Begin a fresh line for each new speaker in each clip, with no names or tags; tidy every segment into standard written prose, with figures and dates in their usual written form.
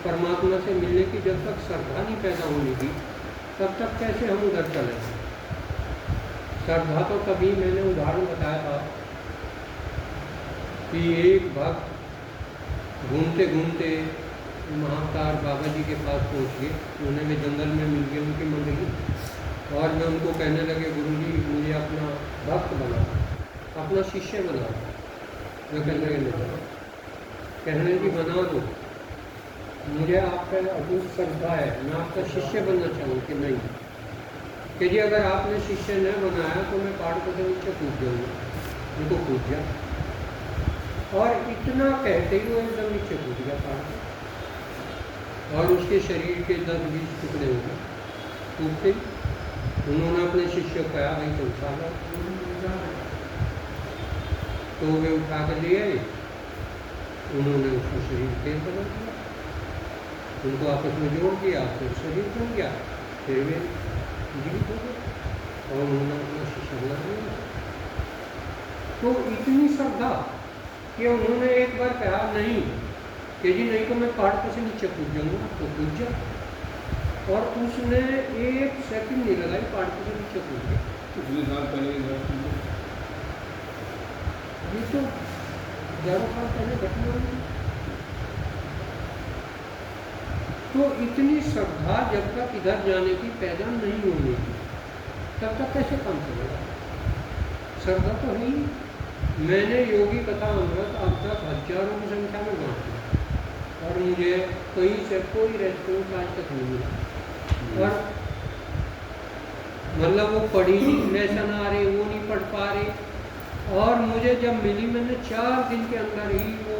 परमात्मा से मिलने की जब तक श्रद्धा नहीं पैदा होने की, तब तक कैसे हम उधर चलें? श्रद्धा तो कभी मैंने उदाहरण बताया था कि एक भक्त घूमते घूमते महाकाल बाबा जी के पास पहुँच गए। उन्हें मैं जंगल में मिल गया उनकी मंडली, और मैं उनको कहने लगे, गुरुजी मुझे अपना भक्त बनाओ, अपना शिष्य बनाओ। जो कहने लगे नहीं, कहने की बना दो, मुझे आप पर अटूट श्रद्धा है, मैं आपका शिष्य बनना चाहूँ कि नहीं, कि जी अगर आपने शिष्य न बनाया तो मैं पहाड़ को से नीचे कूद जाऊँगा। उनको कूद गया, और इतना कहते ही वो एकदम नीचे कूद गया पहाड़ से, और उसके शरीर के 10-20 टुकड़े हो गए टूटते। उन्होंने अपने शिष्य को कहा, भाई तो उठा लो, तो वे उठा कर ले आए। उन्होंने उसका शरीर तेल बना दिया, उनको आपस में जोड़ दिया, फिर शरीर बन गया, फिर वे जीवित हो गए, और उन्होंने अपना शिष्य बना दिया। तो इतनी श्रद्धा कि उन्होंने एक बार कहा नहीं कि जी नहीं तो मैं पहाड़ पर से नीचे कूद जाऊँगा, तो कूद जा। और उसने 1 सेकंड नहीं लगाई, पहाड़ पर से नीचे कूद गया।
पिछले साल पहले
ये तो 11 साल पहले घटना हुई। तो इतनी श्रद्धा जब तक इधर जाने की पैदा नहीं होने की, तब तक कैसे काम चलेगा? श्रद्धा तो है ही। मैंने योगी कथा अमृत अब तक हजारों की संख्या में बांटी, और मुझे कहीं से कोई रेस्पॉन्स आज तक नहीं मिला। और मतलब वो पढ़ी नहीं, लेसन आ रहे, वो नहीं पढ़ पा रहे। और मुझे जब मिली, मैंने 4 दिन के अंदर ही वो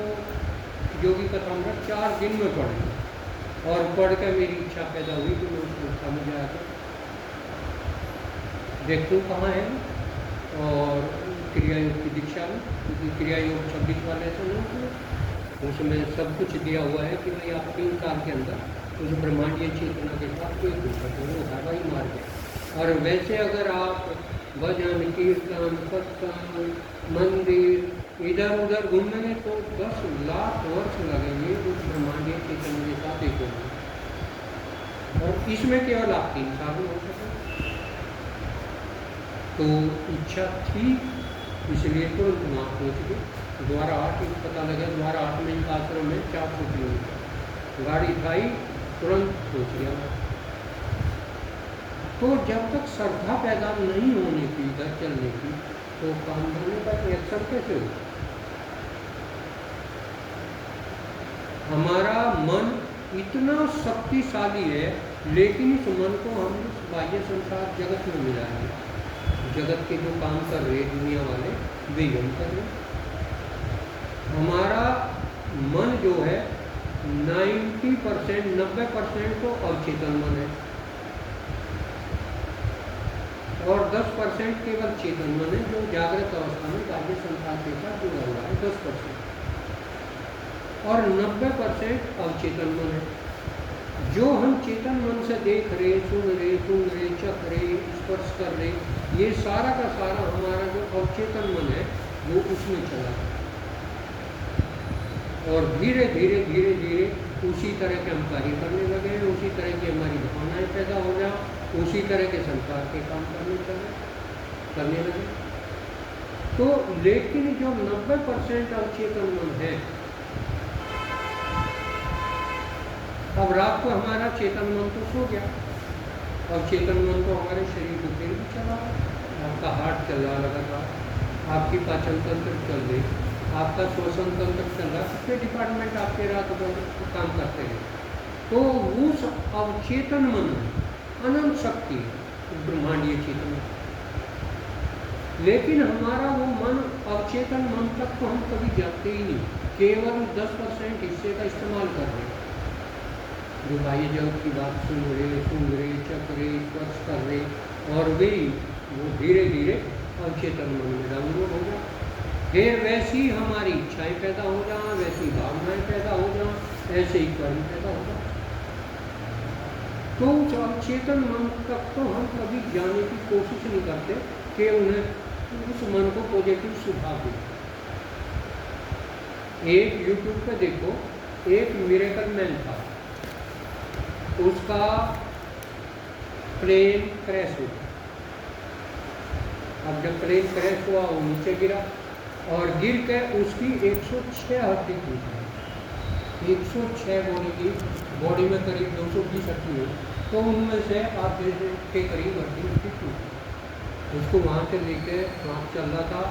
योगी कथा अमृत 4 दिन में पढ़ी, और पढ़ कर मेरी इच्छा पैदा हुई कि मैं उसको समझ आकर देखूँ कहाँ है। और क्रिया योग की दीक्षा में, क्योंकि क्रिया योग 26 वाले ऐसे नहीं, उसमें सब कुछ दिया हुआ है कि भाई आप 3 साल के अंदर उस ब्रह्मांडीय चेतना के साथ कोई दुर्घटना वो हवा ही मार गया। और वैसे अगर आप भजन कीर्तन सत्संग मंदिर इधर उधर घूमेंगे तो 10 लाख वर्ष लगेंगे उस ब्रह्मांडीय चेतना के साथ एक होने, और इसमें केवल आप 3 साल में हो सके। तो इच्छा थी, इसलिए तुरंत वहाँ पहुँच गए। द्वारा 8 पता लगा, द्वारा 8 में इनका आश्रम में 400 किलोमीटर, गाड़ी उठाई, तुरंत पहुँच गया। तो जब तक श्रद्धा पैदा नहीं होने की, इधर चलने की, तो काम करने का एक्शन कैसे हो? हमारा मन इतना शक्तिशाली है, लेकिन इस मन को हम बाह्य संसार जगत में मिला है। जगत के जो काम कर रहे दुनिया वाले, वे हम कर रहे। हमारा मन जो है 90% 90% तो अवचेतन मन है, और 10% केवल चेतन मन है, जो जागृत अवस्था में बाह्य संसार के साथ जुड़ा हुआ है, 10%। और 90% अवचेतन मन है, जो हम चेतन मन से देख रहे, सुन रहे, चख रहे, स्पर्श कर रहे, ये सारा का सारा हमारा जो अवचेतन मन है वो उसमें चला है। और धीरे धीरे धीरे धीरे उसी तरह के हम कार्य करने लगे हैं, उसी तरह की हमारी भावनाएं पैदा हो जाए, उसी तरह के संसार के काम करने लगे। तो लेकिन जो 90% अवचेतन मन है, अब रात को हमारा चेतन मन तो सो गया, और चेतन मन तो हमारे शरीर को फिर भी चला, आपका हार्ट चल रहा लगातार, आपकी पाचन तंत्र चल रही, आपका श्वसन तंत्र चल रहा, कितने डिपार्टमेंट आपके रात भर काम करते हैं। तो उस अवचेतन मन में अनंत शक्ति ब्रह्मांडीय चेतन, लेकिन हमारा वो मन अवचेतन मन तक तो हम कभी जाते ही नहीं, केवल 10% हिस्से का इस्तेमाल कर रहे हैं, जो बाह्य जगत की बात सुन रहे, चख रहे, स्पर्श कर रहे, और वे वो धीरे धीरे अवचेतन मन में डाउनलोड हो जाए। फिर वैसी हमारी इच्छाएं पैदा हो जाए, वैसी भावनाएं पैदा हो जाए, ऐसे ही कर्म पैदा हो जाए। तो उस अवचेतन मन तक तो हम कभी जाने की कोशिश नहीं करते कि उन्हें उस मन को पॉजिटिव सुधार दें। एक यूट्यूब पे देखो, एक मिरेकल मैन था, उसका प्लेन क्रैश हुआ। अब जब प्लेन क्रैश हुआ वो नीचे गिरा और गिर के उसकी 106 हड्डी टूटी। 106 बॉडी में करीब 220 हड्डी है, तो उनमें से आप के करीब हड्डी उसकी टूटी। उसको वहाँ से लेके वहाँ चल रहा था,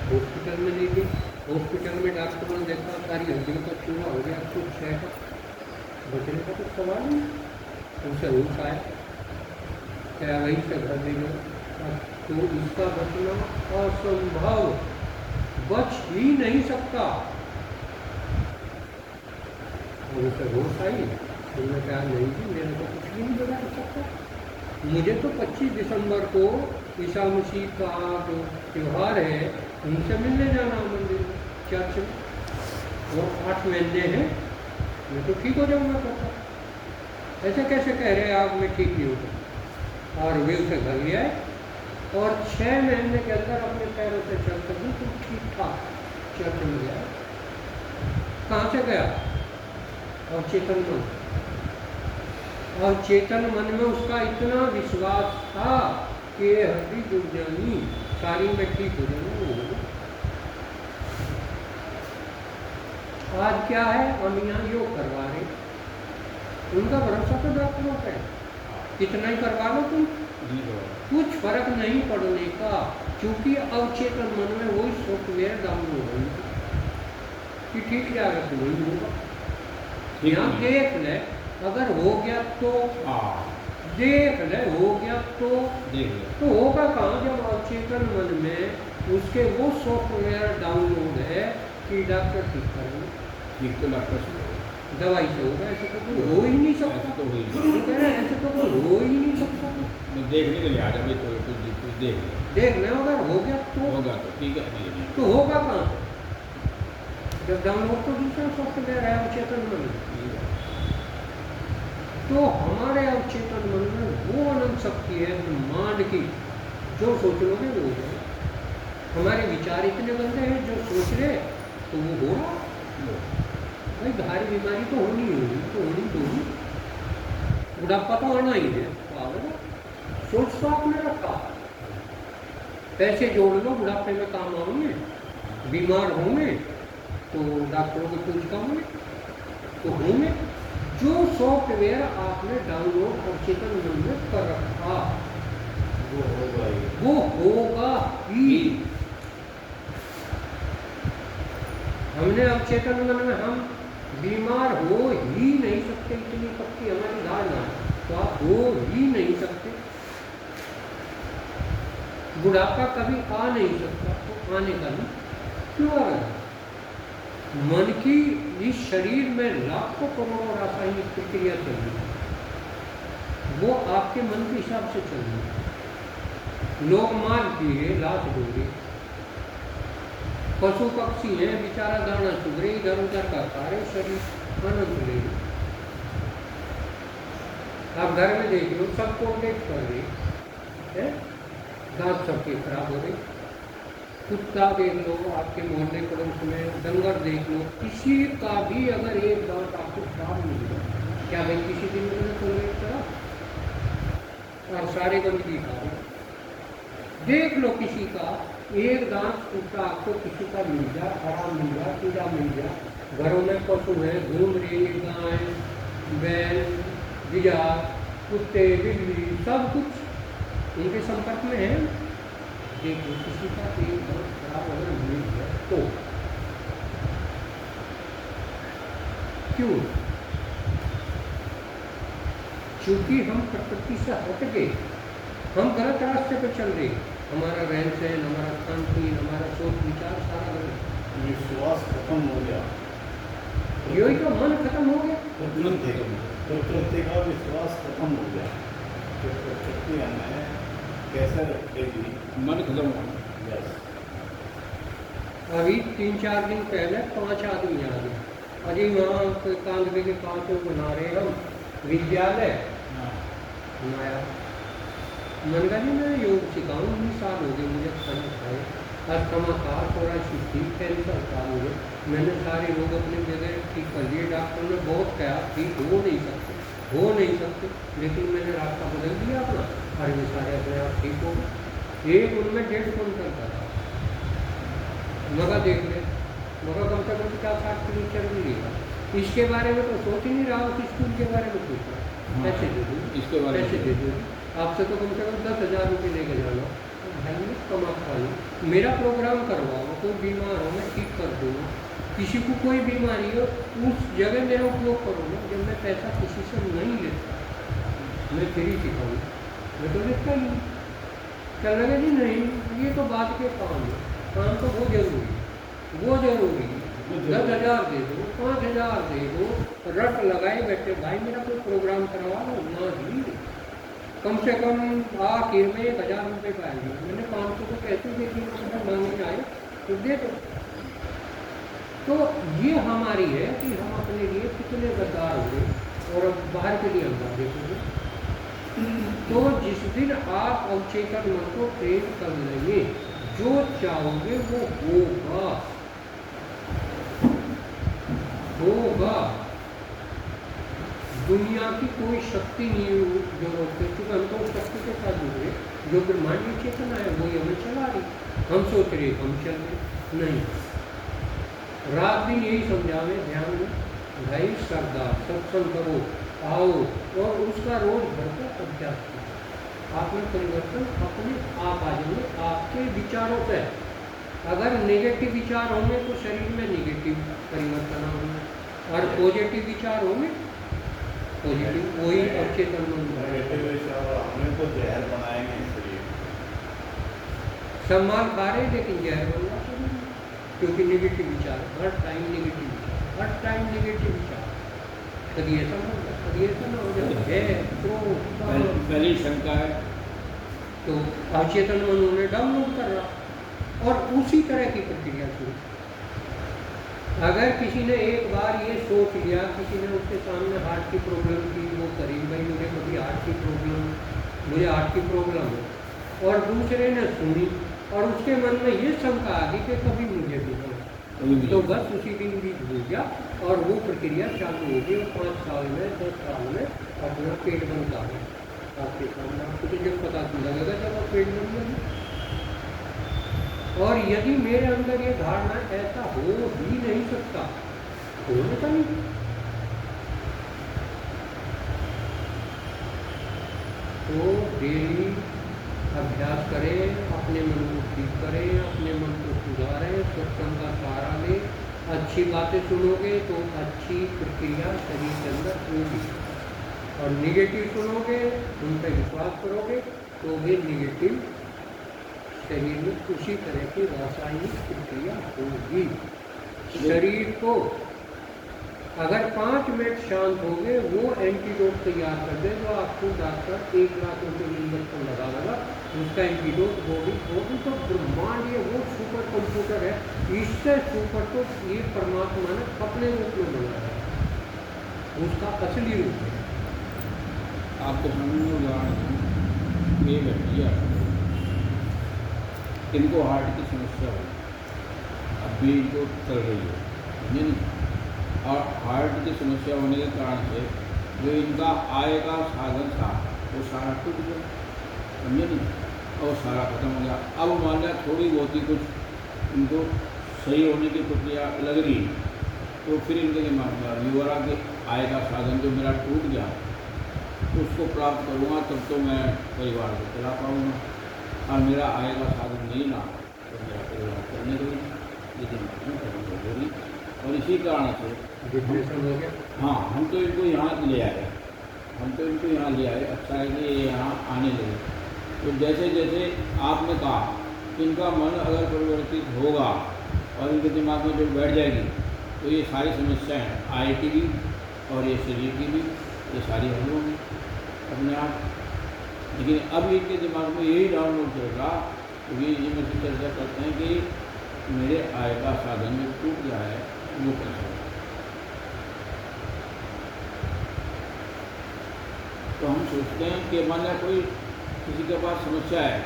हॉस्पिटल में ले गए। हॉस्पिटल में डॉक्टरों ने देखा सारी हड्डियों का चूड़ा हो गया, 106 का बचने का तो सवाल नहीं। उनसे होश आया, क्या वहीं से घर ले गए, तो इसका बचना असंभव, बच ही नहीं सकता। और उसे होश आई, उन्होंने कहा नहीं जी मेरे को कुछ भी नहीं बिगाड़ सकता, मुझे तो 25 दिसंबर को ईसा मसीह का जो त्यौहार है उनसे मिलने जाना मंदिर में, चर्च में, वो 8 महीने हैं, मैं तो ठीक हो जाऊँगा कहता। ऐसे कैसे कह रहे हैं आप मैं ठीक नहीं होगा। और वे उसे घर ले आए और 6 महीने के अंदर अपने पैरों से चलकर बिल्कुल ठीक ठाक चर्च में गया। कहाँ से गया? और चेतन मन, और चेतन मन में उसका इतना विश्वास था कि ये हड्डी जुड़ जानी, सारी में ठीक हो जाना। आज क्या है, हम यहाँ योग करवा रहे, उनका भरोसा तो डॉक्टरों पे है, कितना ही करवा लो तुम, कुछ फर्क नहीं पड़ने का, क्योंकि अवचेतन मन में वही सॉफ्टवेयर डाउनलोड होगा कि ठीक जाएगा तो नहीं होगा। यहाँ देख ले, अगर हो गया तो देख ले, हो गया तो होगा कहाँ, जब अवचेतन मन में उसके वो सॉफ्टवेयर डाउनलोड है कि डॉक्टर ठीक करेंगे, ठीक तो डॉक्टर से दवाई से होगा, ऐसे तो कोई हो ही नहीं सकता। तो कह रहे ऐसे तो कोई हो ही नहीं सकता। देखने के लिए आ जाए तो कुछ देख ले, अगर हो गया तो होगा, तो ठीक है, तो होगा कहाँ, जब डाउनलोड तो दूसरा सॉफ्टवेयर है अवचेतन मन में। तो हमारे अवचेतन मन में वो अनंत शक्ति है ब्रह्मांड की, जो सोच लोगे वो हो जाए। हमारे विचार इतने गंदे हैं, जो सोच रहे तो वो हो रहा। भाई भारी बीमारी तो होनी होगी, तो होनी तो होगी, बुढ़ापा तो आना ही है, सोच तो आपने रखा, पैसे जोड़ लो बुढ़ापे में काम आएंगे, बीमार होंगे तो डॉक्टरों को पूछ पाओगे तो होंगे। जो सॉफ्टवेयर आपने डाउनलोड अवचेतन मन में कर रखा वो होगा ही। हमने अवचेतन मन में हम बीमार हो ही नहीं सकते, इतनी पक्की हमारी धारणा है, तो आप हो ही नहीं सकते। बुढ़ापा कभी आ नहीं सकता, तो आने का भी क्यों आ रहा है? मन की इस शरीर में लाखों करोड़ों रासायनिक प्रक्रिया चल रही है, वो आपके मन के हिसाब से चल रही है। लोग मार किए, लाश डूबे, पशु पक्षी है बेचारा दाना चुग रहे, इधर उधर का सारे शरीर आनंद ले। आप घर में देख लो, सब कोऑर्डिनेट कर रहे हैं, दांत सबके खराब हो रहे, कुत्ता देख लो आपके मोहल्ले पड़ोस में, डंगर देख लो, किसी का भी अगर एक दांत आपको खराब मिल जाए, क्या भाई किसी दिन में कोऑर्डिनेट करा, और सारे गंदगी खा रहे। देख लो किसी का एक दांत टूटा आपको किसी का मिल जाए, खराब मिल जाए, कीड़ा मिल जाए, घरों में पशु है घूम रही, गाय बैल बिया कुत्ते बिल्ली सब कुछ उनके संपर्क में है। देखो किसी का एक दांत खराब अगर मिल जाए तो क्यों? क्योंकि हम प्रकृति से हट गए, हम गलत रास्ते पर चल रहे, हमारा रहन सहन, हमारा खान पीन, हमारा सोच विचार सारा गलत,
विश्वास खत्म हो गया,
यही तो मन खत्म हो गया,
प्रकृति का विश्वास खत्म हो गया। तो प्रकृति हमें कैसे रखेगी,
मन खत्म हो गया।
अभी 3-4 दिन पहले 5 आदमी आ गए, अजी वहाँ कांगड़े के पास बना रहे हम विद्यालय बनाया, मन का जी मैं योग सिखाऊँ, 20 साल हो गए मुझे खाना खाए, अस्थमा था, थोड़ा सिद्धि कैंसर था मुझे, मैंने सारे लोग अपनी जगह ठीक कर लिए, डॉक्टर ने बहुत कहा ठीक हो नहीं सकते, हो नहीं सकते, लेकिन मैंने रास्ता बदल दिया अपना और ये सारे अपने आप ठीक हो गए। एक उनमें 1.5 क्विंटल का था, मगा देख ले, मगा कम से कम 50-60 किलो चल लिया। इसके बारे में तो सोच ही नहीं रहा हूँ कि स्कूल के बारे में पूछ रहा, पैसे दे दूँ,
इसके बारे में
पैसे दे दूँ, आपसे तो कम से कम 10,000 रुपये लेके जाना, भाई मैं कमा खा लूँ, मेरा प्रोग्राम करवाओ, कोई बीमार हो मैं ठीक कर दूँगा, किसी को कोई बीमारी हो उस जगह मेरा उपयोग करो ना। जब मैं पैसा किसी से नहीं लेता, मैं फ्री सिखाऊँ, मैं तो लेता ही नहीं। क्या लगे जी नहीं, ये तो बात के काम है, काम तो वो जरूरी है, वो जरूरी है। 10,000 दे दो, 5,000 दे दो, रट लगाए बैठे, भाई मेरा कोई प्रोग्राम करवा लो ना ही, कम से कम आखिर में 1,000 रुपये पाएंगे। मैंने 500 तो कैसे देखी, मांगने आए तो दे दो। तो ये हमारी है कि हम अपने लिए कितने गद्दार हुए, और अब बाहर के लिए हम देखेंगे। तो जिस दिन आप अवचेतन मन को ट्रेन कर लेंगे, जो चाहोगे वो होगा, होगा। दुनिया की कोई शक्ति नहीं जरूरत है, क्योंकि हम तो शक्ति के साथ जुड़े, जो ब्रह्मांडीय चेतना है वही हमें चला रही। हम सोच रहे हम चल रहे नहीं, रात दिन यही समझावे ध्यान में, भाई सरदार सत्संग करो, आओ, और उसका रोज भर का अभ्यास करो। आप में परिवर्तन अपने आप आ जाएंगे, आपके विचारों से। अगर नेगेटिव विचार होंगे तो शरीर में नेगेटिव परिवर्तन होंगे, और पॉजिटिव विचार होंगे पॉजिटिव, वही अवचेतन मन
हमने तो जहर बनाएंगे शरीर,
सब माल खा रहे लेकिन जहर बन रहा शरीर, क्योंकि नेगेटिव विचार, हर टाइम नेगेटिव विचार, हर टाइम नेगेटिव विचार। कभी ऐसा ना हो जाए, कभी ऐसा ना हो जाए है तो
पहली शंका है
तो अवचेतन मन उन्हें डाउनलोड कर रहा, और उसी तरह की प्रक्रिया शुरू। अगर किसी ने एक बार ये सोच लिया, किसी ने उसके सामने हार्ट की प्रॉब्लम की वो करी, भाई मुझे कभी हार्ट की प्रॉब्लम, मुझे हार्ट की प्रॉब्लम है, और दूसरे ने सुनी और उसके मन में ये शंका आ गई कि कभी मुझे भी हो, तो बस उसी दिन भी हो गया, और वो प्रक्रिया चालू हो गई, और 5 साल में 10 साल में अपना पेट बनता है आपके सामने। आपको तो जब पता लगेगा जब आप पेट बन जाएंगे। और यदि मेरे अंदर ये धारणा ऐसा हो ही नहीं सकता, होने का नहीं, तो डेली अभ्यास करें, अपने मन को ठीक करें, अपने मन को सुधारें, सत्संग का सहारा लें, अच्छी बातें सुनोगे तो अच्छी प्रक्रिया शरीर के अंदर होगी, और निगेटिव सुनोगे, उन पर विश्वास करोगे तो भी निगेटिव शरीर में उसी तरह की रासायनिक प्रक्रिया होगी। शरीर को अगर 5 मिनट शांत हो गए, वो एंटीडोट तैयार कर दे, जो आपको डॉक्टर 1 लाख रुपये इंजेक्शन लगा देगा, उसका एंटीडोट वो भी तो ब्रह्मांड, ये वो सुपर कंप्यूटर है, इससे सुपर तो ये परमात्मा ने अपने रूप में बनाया है, उसका असली रूप है।
आपके सामने उदाहरण ये बैठिए, इनको हार्ट की समस्या हो, अभी इनको चल रही है, समझे नहीं, और हार्ट की समस्या होने के कारण से जो इनका आय का साधन था वो सारा टूट गया, समझे नहीं, और सारा खत्म हो गया। अब मान लिया थोड़ी बहुत ही कुछ इनको सही होने की प्रक्रिया लग रही, तो फिर इनके दिमाग में अभी हो रहा कि आय का साधन जो मेरा टूट गया उसको प्राप्त करूँगा तब तो मैं परिवार को चला पाऊँगा, और मेरा आय का साधन नहीं ना तो मेरा परिवार करने दो, लेकिन होगी। और इसी कारण से
डिप्रेशन हो गया।
हाँ, हम तो इनको यहाँ ले आए, अच्छा है कि ये यहाँ आने लगे। तो जैसे जैसे आपने कहा कि इनका मन अगर परिवर्तित होगा और इनके दिमाग में जो बैठ जाएगी तो ये सारी समस्याएं आय की भी और ये शरीर की भी, ये सारी हल होंगी अपने आप। लेकिन अब इनके दिमाग में यही डाउनलोड चलेगा, क्योंकि ये मुझसे चर्चा करते हैं कि मेरे आय का साधन जो टूट गया है वो कैसे होगा। तो हम सोचते हैं कि मान लिया कोई किसी के पास समस्या है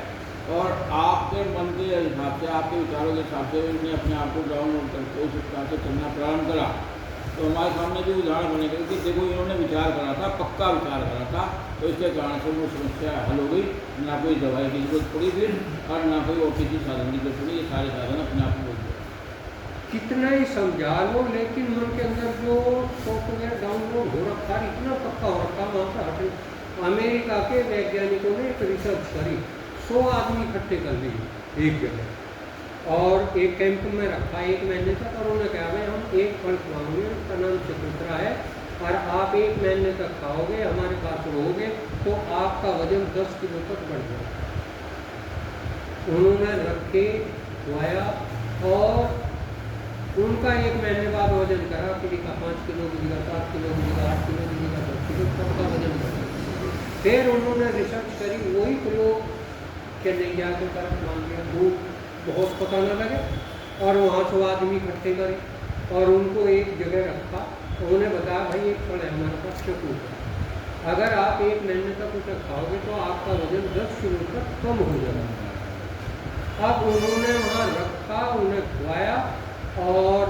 और आपके मन के हिसाब से, आपके विचारों के हिसाब से उसने अपने आप को डाउनलोड करके उस प्रकार से चलना प्रारंभ करा, तो हमारे सामने जो उदाहरण बनेगा कि देखो इन्होंने विचार करा था, पक्का विचार करा था, तो इसके कारण से वो समस्या हल हो गई, ना कोई दवाई की जरूरत पड़ी फिर और ना कोई और किसी साधन की जरूरत पड़ी। ये सारे साधन अपने आप में हो गए।
कितना ही समझा लो, लेकिन मन के अंदर जो सॉफ्टवेयर डाउनलोड हो रखा है, इतना पक्का हो रखा, वहाँ पर हटे। अमेरिका के वैज्ञानिकों ने एक रिसर्च करी, 100 आदमी इकट्ठे कर दिए एक जगह और एक कैंप में रखा 1 महीने तक, और उन्होंने कहा भाई हम एक फल खिलाओगे, उसका नाम चकोतरा है, और आप 1 महीने तक खाओगे, हमारे पास रहोगे, तो आपका वजन 10 किलो तक बढ़ जाएगा। उन्होंने रखे, खुआया, और उनका 1 महीने बाद वजन करा, किसी का 5 किलो, किसी का 7 किलो, किसी का 8 किलो, किसी का 10 किलो, सबका वजन बढ़ा। फिर उन्होंने रिसर्च करी, वही प्रयोग के नहीं जाके कर मान लिया, वो बहुत पता न लगे, और वहाँ 100 आदमी इकट्ठे करे और उनको एक जगह रखा। उन्होंने बताया भाई एक फल है हमारे पास चकोतरा, अगर आप 1 महीने तक उसे खाओगे तो आपका वजन 10 किलो तक कम हो जाएगा। अब उन्होंने वहाँ रखा, उन्हें खुआया, और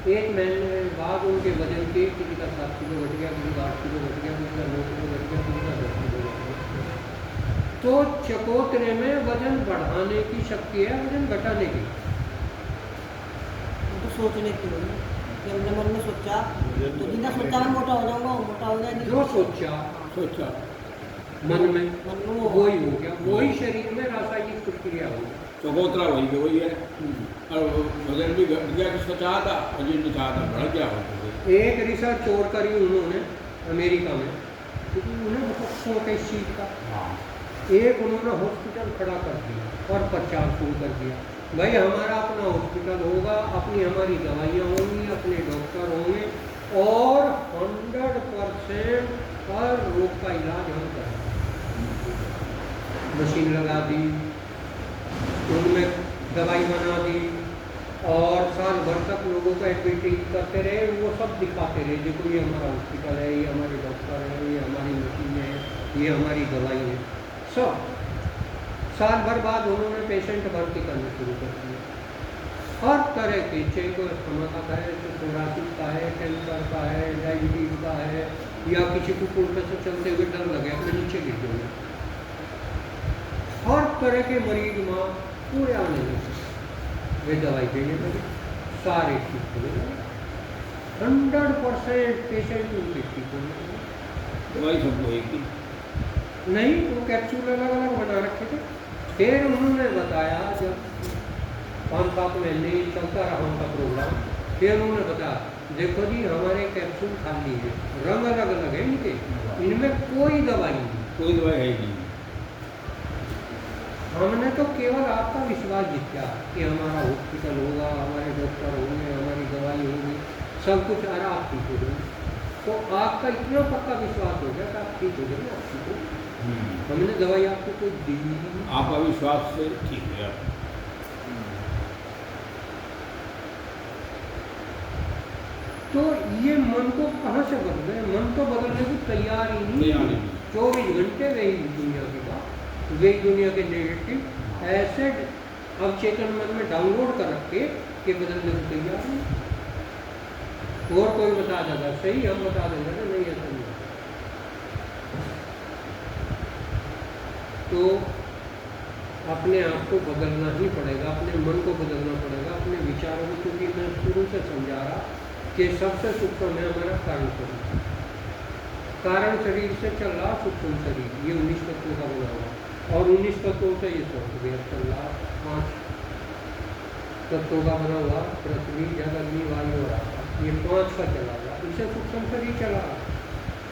1 महीने बाद उनके वजन के किसी का 7 किलो घट गया, किसी का 8 किलो घट गया, किसी का 9 किलो घट गया, किसी का 10 किलो घट गया। तो चकोतरे में वजन बढ़ाने की शक्ति है, वजन घटाने की।
तो सोचने की होगी कि हमने मन में सोचा, तो जितना सोचा मैं मोटा हो जाऊंगा, वो मोटा हो गया।
जो सोचा मन में वही हो गया, वही शरीर में रासायनिक प्रक्रिया हो गई।
चकोतरा वही के वही है, और वजन भी घट गया, किसका चाहा था, वजन नहीं चाहा था, बढ़ गया।
एक रिसर्च और करी उन्होंने अमेरिका में, क्योंकि उन्हें बहुत शौक है इस चीज़ का। एक उन्होंने हॉस्पिटल खड़ा कर दिया और प्रचार शुरू कर दिया, भाई हमारा अपना हॉस्पिटल होगा, अपनी हमारी दवाइयाँ होंगी, अपने डॉक्टर होंगे, और 100% हर रोग का इलाज हम करेंगे। मशीन लगा दी, उनमें दवाई बना दी, और साल भर तक लोगों को एडवर्टाइज करते रहे, वो सब दिखाते रहे, देखो ये हमारा हॉस्पिटल है, ये हमारे डॉक्टर हैं, ये हमारी मशीनें हैं, ये हमारी दवाई है, सब। साल भर बाद उन्होंने पेशेंट भर्ती करना शुरू कर दिया, हर तरह के, चाहे कोई अस्थमा का है, सोरासिस का है, कैंसर का है, डायबिटीज का है, या किसी को उल्टे से चलते हुए डर लगे अपने नीचे गिर जाए, हर तरह के मरीज वहाँ पूरे आने लगे, वे दवाई देने लगे, सारे ठीक होने लगे, 100% पेशेंट उनके ठीक होने लगे।
दवाई सबको एक ही
नहीं, वो कैप्सूल अलग अलग बना रखे थे। फिर उन्होंने बताया, जब 5-7 महीने चलता रहा उनका प्रोग्राम, फिर उन्होंने बताया देखो जी हमारे कैप्सूल खाली है, रंग अलग अलग है इनके, इनमें कोई दवाई नहीं,
कोई दवाई है ही नहीं।
हमने तो केवल आपका विश्वास जीता कि हमारा हॉस्पिटल होगा, हमारे डॉक्टर होंगे, हमारी दवाई होगी, सब कुछ, अरे आप ठीक हो गए, तो आपका इतना पक्का विश्वास हो गया कि आप ठीक हो गए, आप ठीक हो, हमने दवाई आपको कोई दी नहीं,
आपका विश्वास से ठीक है।
तो ये मन को कहाँ से बदले? मन तो बदलने को तैयार ही नहीं। 24 घंटे वही दुनिया की बात, वही दुनिया के नेगेटिव ऐसे अब चेतन मन में डाउनलोड कर रखे कि बदलने को तैयार नहीं। और कोई बता देगा सही, हम बता देंगे ना नहीं ऐसा नहीं। तो अपने आप को बदलना ही पड़ेगा, अपने मन को बदलना पड़ेगा, अपने विचारों को, क्योंकि मैं शुरू से समझा रहा कि सबसे सूक्ष्म है हमारा कारण शरीर। कारण शरीर से चल रहा सूक्ष्म शरीर, ये 19 तत्वों का बना हुआ, और 19 तत्वों से ये सॉफ्टवेयर चल रहा, 5 तत्वों का बना हुआ, पृथ्वी, जल, अग्नि, वायु और आकाश, ये 5 का चला हुआ, इसे सूक्ष्म शरीर चला रहा।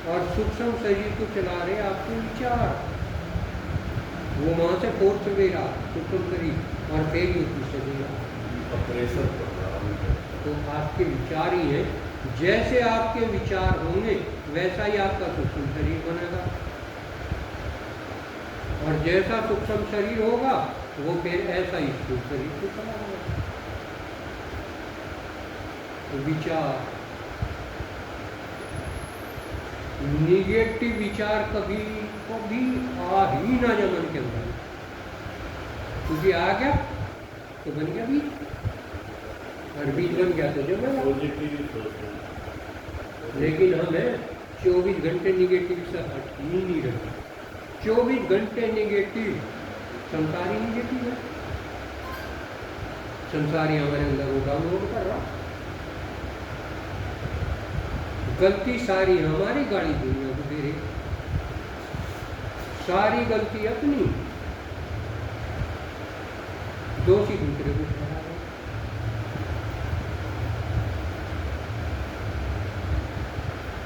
और सूक्ष्म शरीर को चला रहे आपके विचार, वो वहाँ से फोर्थ वेरा सूक्ष्म शरीर, और फिर युक्ति शरीर
प्रेशर पड़ रहा है।
तो आपके विचार ही है, जैसे आपके विचार होंगे वैसा ही आपका सूक्ष्म शरीर बनेगा, और जैसा सूक्ष्म शरीर होगा वो फिर ऐसा ही स्थूल शरीर को चला जाएगा। तो विचार, निगेटिव विचार कभी कभी आ ही ना जाए मन के अंदर, क्योंकि आ गया तो बन गया बीज, और बीज बन गया तो जमेगा।
पॉजिटिव सोचना।
लेकिन हमें 24 घंटे निगेटिव से हट ही नहीं रही। 24 घंटे निगेटिव, संसारी निगेटिव है, संसारी हमारे अंदर वो डाउनलोड कर रहा। गलती सारी हमारी, गाड़ी दुनिया को दे रही, सारी गलती अपनी, दोषी दूसरे को ठहरा रहे।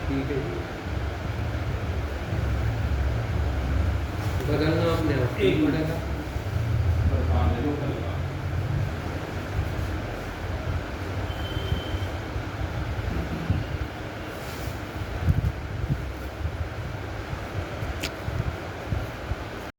ठीक है जी, बदलना अपने आप ही पड़ेगा।